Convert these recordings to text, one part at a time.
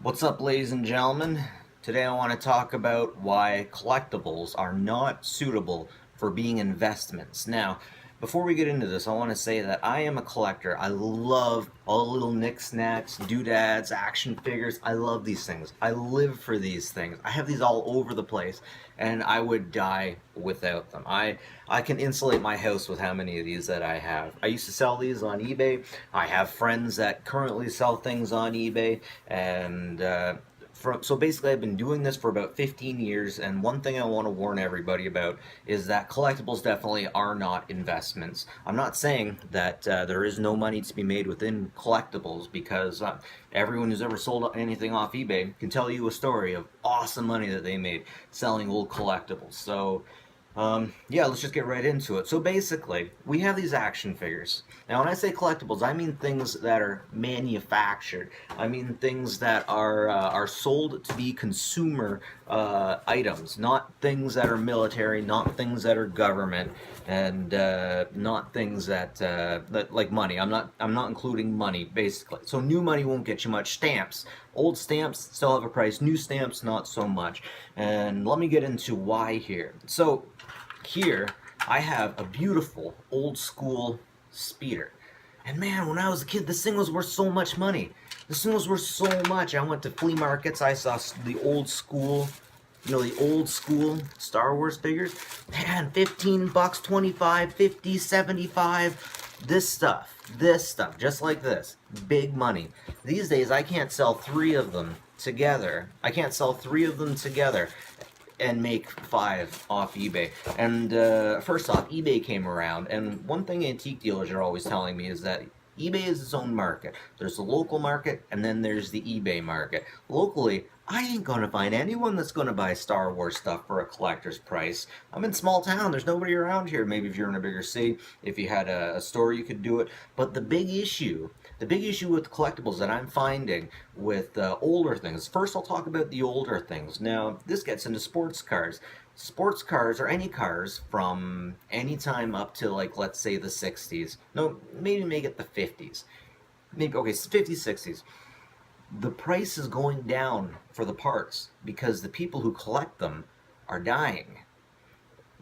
What's up, ladies and gentlemen? Today I want to talk about why collectibles are not suitable for being investments. Now, before we get into this, I want to say that I am a collector. I love all the little knickknacks, doodads, action figures. I love these things. I live for these things. I have these all over the place, and I would die without them. I can insulate my house with how many of these that I have. I used to sell these on eBay. I have friends that currently sell things on eBay, and so basically I've been doing this for about 15 years, and one thing I want to warn everybody about is that collectibles definitely are not investments. I'm not saying that there is no money to be made within collectibles, because everyone who's ever sold anything off eBay can tell you a story of awesome money that they made selling old collectibles. So yeah, let's just get right into it. So basically, we have these action figures. Now, when I say collectibles, I mean things that are manufactured. I mean things that are sold to be consumer items, not things that are military, not things that are government, and not things that like money. I'm not including money basically. So new money won't get you much. Stamps, old stamps still have a price. New stamps not so much. And let me get into why here. So here I have a beautiful old school speeder. And man, when I was a kid, this thing was worth so much money. This thing was worth so much. I went to flea markets. I saw the old school, the old school Star Wars figures. Man, 15 bucks, 25, 50, 75. This stuff, just like this. Big money. These days, I can't sell three of them together. I can't sell three of them together and make five off eBay. And first off, eBay came around, and one thing antique dealers are always telling me is that eBay is its own market. There's the local market, and then there's the eBay market. Locally, I ain't gonna find anyone that's gonna buy Star Wars stuff for a collector's price. I'm in small town, there's nobody around here. Maybe if you're in a bigger city, if you had a store, you could do it. But the big issue with collectibles that I'm finding with older things, first I'll talk about the older things. Now, this gets into sports cars. Sports cars, or any cars from any time up to, like, let's say the 60s. No, maybe make it the 50s. Maybe, okay, 50s, 60s. The price is going down for the parts because the people who collect them are dying.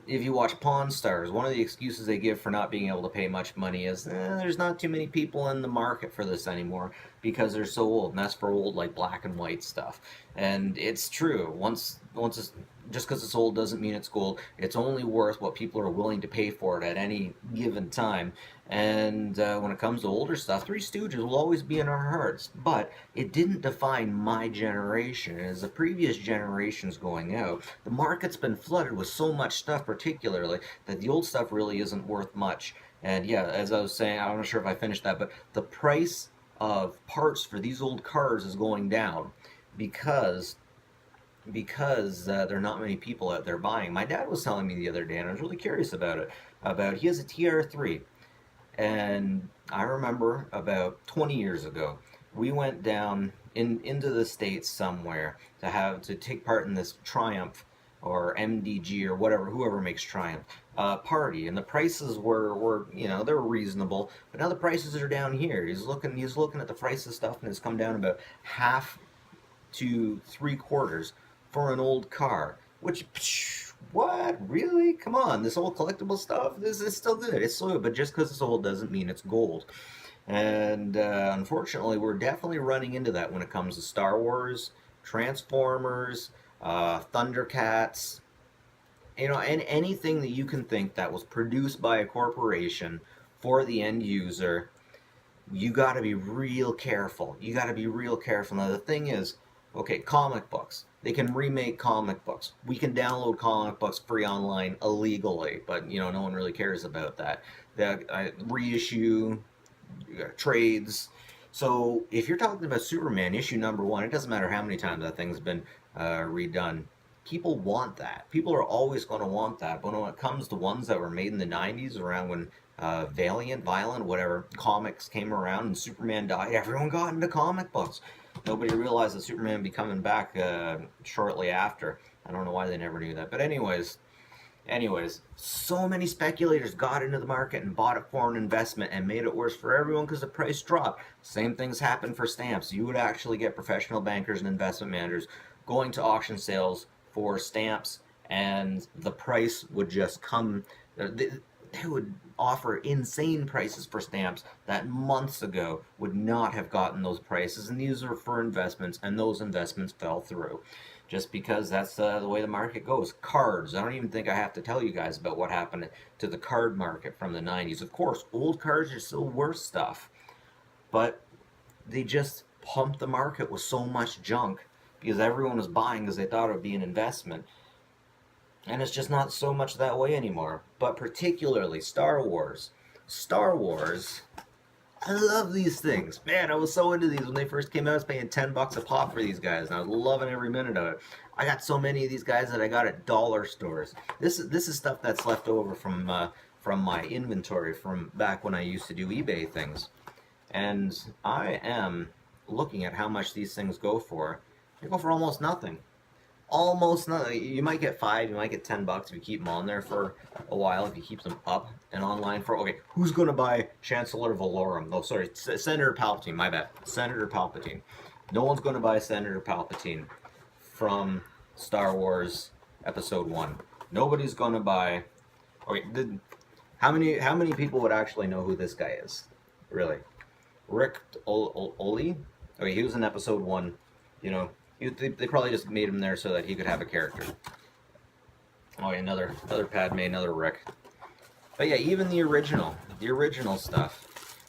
If you watch Pawn Stars, one of the excuses they give for not being able to pay much money is there's not too many people in the market for this anymore because they're so old, and that's for old, like, black and white stuff. And it's true. Once it's, just because it's old doesn't mean it's gold. It's only worth what people are willing to pay for it at any given time. And when it comes to older stuff, Three Stooges will always be in our hearts. But it didn't define my generation. As the previous generations going out, the market's been flooded with so much stuff, particularly, that the old stuff really isn't worth much. And yeah, as I was saying, I'm not sure if I finished that, but the price of parts for these old cars is going down because there are not many people out there buying. My dad was telling me the other day, and I was really curious about it. He has a TR3, and I remember about 20 years ago, we went down into the States somewhere to take part in this Triumph or MDG or whatever, whoever makes Triumph, party, and the prices were they were reasonable, but now the prices are down here. He's looking at the price of stuff, and it's come down about half to three quarters for an old car. Which, what? Really? Come on, this old collectible stuff, this is still good. It's still good, but just because it's old doesn't mean it's gold. And unfortunately, we're definitely running into that when it comes to Star Wars, Transformers, Thundercats, and anything that you can think that was produced by a corporation for the end user. You got to be real careful. You got to be real careful. Now, the thing is, okay, comic books. They can remake comic books. We can download comic books free online illegally, but no one really cares about that. The reissue, trades. So if you're talking about Superman issue number one, it doesn't matter how many times that thing's been redone. People want that. People are always going to want that. But when it comes to ones that were made in the 90s, around when Violent, whatever, comics came around and Superman died, everyone got into comic books. Nobody realized that Superman would be coming back shortly after. I don't know why they never knew that. But anyways, Anyways, so many speculators got into the market and bought it for an investment and made it worse for everyone because the price dropped. Same things happened for stamps. You would actually get professional bankers and investment managers going to auction sales for stamps, and the price would just come. They would offer insane prices for stamps that months ago would not have gotten those prices, and these are for investments, and those investments fell through just because that's the way the market goes. Cards. I don't even think I have to tell you guys about what happened to the card market from the 90s. Of course, old cards are still worth stuff, but they just pumped the market with so much junk because everyone was buying because they thought it would be an investment. And it's just not so much that way anymore. But particularly Star Wars. Star Wars, I love these things. Man, I was so into these when they first came out. I was paying $10 a pop for these guys, and I was loving every minute of it. I got so many of these guys that I got at dollar stores. This is stuff that's left over from my inventory from back when I used to do eBay things. And I am looking at how much these things go for. They go for almost nothing. Almost nothing. You might get five, you might get $10 if you keep them on there for a while, if you keep them up and online for. Okay, who's going to buy Chancellor Valorum? Oh, sorry, Senator Palpatine. My bad. Senator Palpatine. No one's going to buy Senator Palpatine from Star Wars Episode 1. Nobody's going to buy. Okay, how many people would actually know who this guy is? Really? Rick Oli? Okay, he was in Episode 1. You know, they probably just made him there so that he could have a character. Oh, yeah, another Padme, another Rick. But yeah, even the original stuff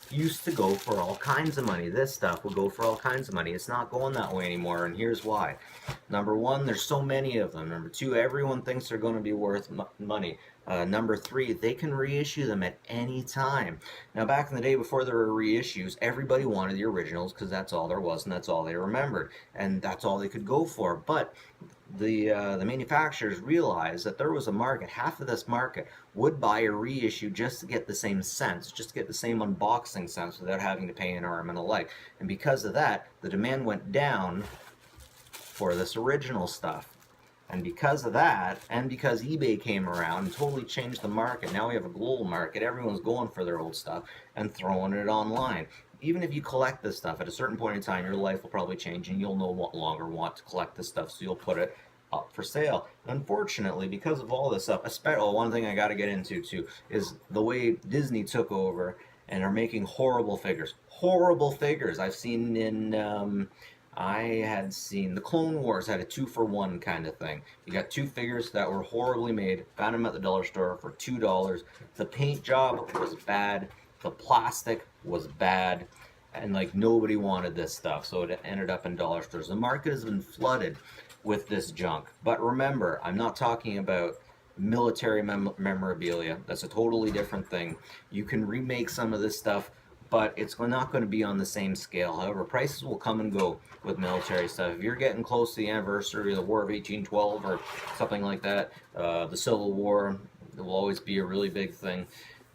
used to go for all kinds of money. This stuff would go for all kinds of money. It's not going that way anymore, and here's why. Number one, there's so many of them. Number two, everyone thinks they're going to be worth money. Number three, they can reissue them at any time. Now, back in the day before there were reissues, everybody wanted the originals because that's all there was and that's all they remembered, and that's all they could go for. But the manufacturers realized that there was a market. Half of this market would buy a reissue just to get the same sense, just to get the same unboxing sense without having to pay an arm and a leg. And because of that, the demand went down for this original stuff. And because of that, and because eBay came around and totally changed the market, now we have a global market. Everyone's going for their old stuff and throwing it online. Even if you collect this stuff, at a certain point in time, your life will probably change and you'll no longer want to collect this stuff, so you'll put it up for sale. Unfortunately, because of all this stuff, especially one thing I got to get into too is the way Disney took over and are making horrible figures. Horrible figures. I had seen the Clone Wars had a 2-for-1 kind of thing. You got two figures that were horribly made, found them at the dollar store for $2. The paint job was bad, the plastic was bad, and like nobody wanted this stuff, so it ended up in dollar stores. The market has been flooded with this junk. But remember, I'm not talking about military memorabilia. That's a totally different thing. You can remake some of this stuff, but it's not going to be on the same scale. However, prices will come and go with military stuff. If you're getting close to the anniversary of the War of 1812 or something like that, the Civil War, it will always be a really big thing.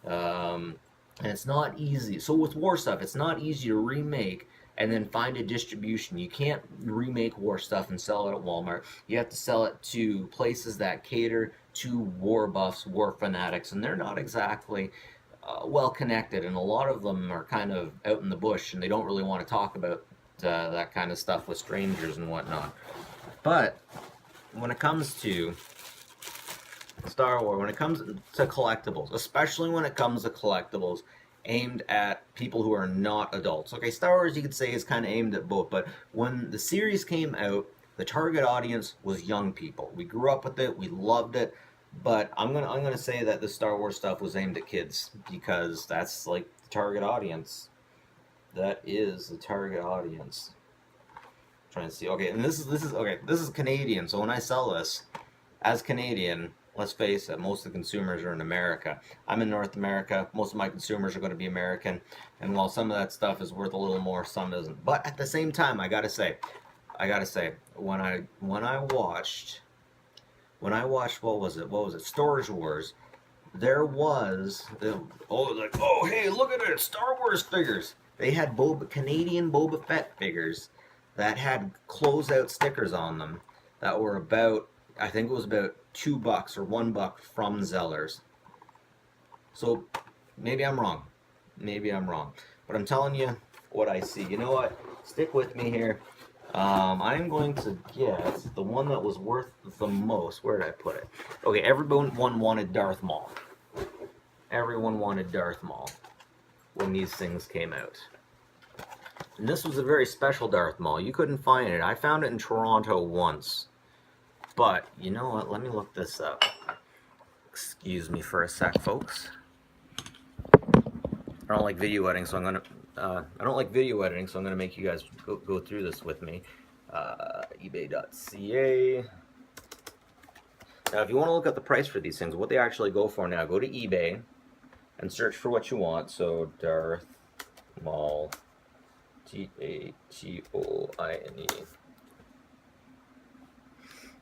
And it's not easy. So with war stuff, it's not easy to remake and then find a distribution. You can't remake war stuff and sell it at Walmart. You have to sell it to places that cater to war buffs, war fanatics, and they're not exactly well connected, and a lot of them are kind of out in the bush and they don't really want to talk about that kind of stuff with strangers and whatnot. But when it comes to Star Wars, when it comes to collectibles, especially when it comes to collectibles aimed at people who are not adults. Okay, Star Wars you could say is kind of aimed at both, but when the series came out, the target audience was young people. We grew up with it, we loved it, but I'm gonna say that the Star Wars stuff was aimed at kids because that's like the target audience. That is the target audience. Trying to see. Okay, and this is Canadian. So when I sell this as Canadian, let's face it, most of the consumers are in America. I'm in North America. Most of my consumers are going to be American. And while some of that stuff is worth a little more, some isn't. But at the same time, I gotta say, when I watched what was it? Storage Wars. There was hey, look at it, Star Wars figures. They had Canadian Boba Fett figures that had closeout stickers on them that were about I think it was about $2 or $1 from Zellers. So maybe I'm wrong. Maybe I'm wrong. But I'm telling you what I see. You know what? Stick with me here. I'm going to guess the one that was worth the most. Where did I put it? Okay, everyone wanted Darth Maul. Everyone wanted Darth Maul when these things came out. And this was a very special Darth Maul. You couldn't find it. I found it in Toronto once. But, you know what? Let me look this up. Excuse me for a sec, folks. I don't like video editing, so I'm gonna make you guys go through this with me. eBay.ca. Now, if you want to look at the price for these things, what they actually go for now, go to eBay and search for what you want. So Darth Maul, Tatooine.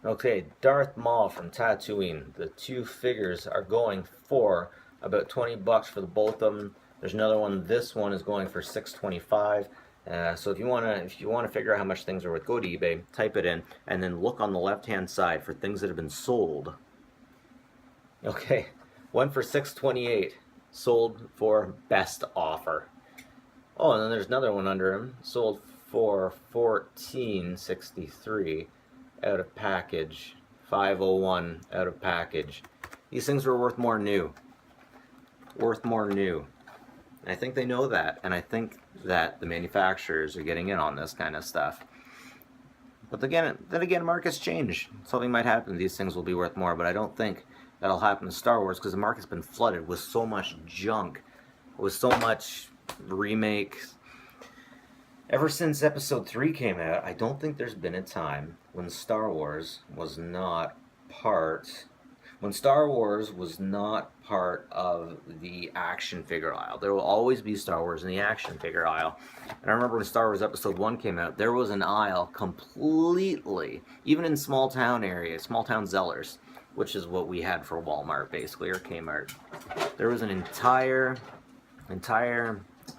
Okay, Darth Maul from Tatooine. The two figures are going for about $20 for the both of them. There's another one. This one is going for $6.25. So if you wanna figure out how much things are worth, go to eBay, type it in, and then look on the left-hand side for things that have been sold. Okay, one for $6.28, sold for best offer. Oh, and then there's another one under him, sold for $14.63 out of package, $5.01 out of package. These things are worth more new. Worth more new. I think they know that, and I think that the manufacturers are getting in on this kind of stuff. But then again, markets change. Something might happen. These things will be worth more, but I don't think that'll happen to Star Wars because the market's been flooded with so much junk, with so much remakes. Ever since Episode 3 came out, I don't think there's been a time when Star Wars was not part of the action figure aisle. There will always be Star Wars in the action figure aisle. And I remember when Star Wars Episode 1 came out, there was an aisle completely, even in small town areas, small town Zellers, which is what we had for Walmart basically, or Kmart. There was an entire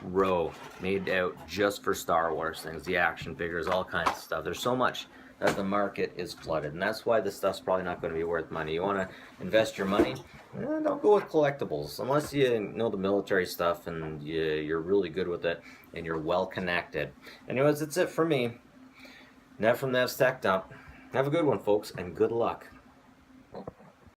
row made out just for Star Wars things, the action figures, all kinds of stuff. There's so much that the market is flooded, and that's why this stuff's probably not going to be worth money. You want to invest your money? Don't go with collectibles unless you know the military stuff and you're really good with it and you're well connected. Anyways, that's it for me. Nev from Nev's Tech Dump. Have a good one, folks, and good luck.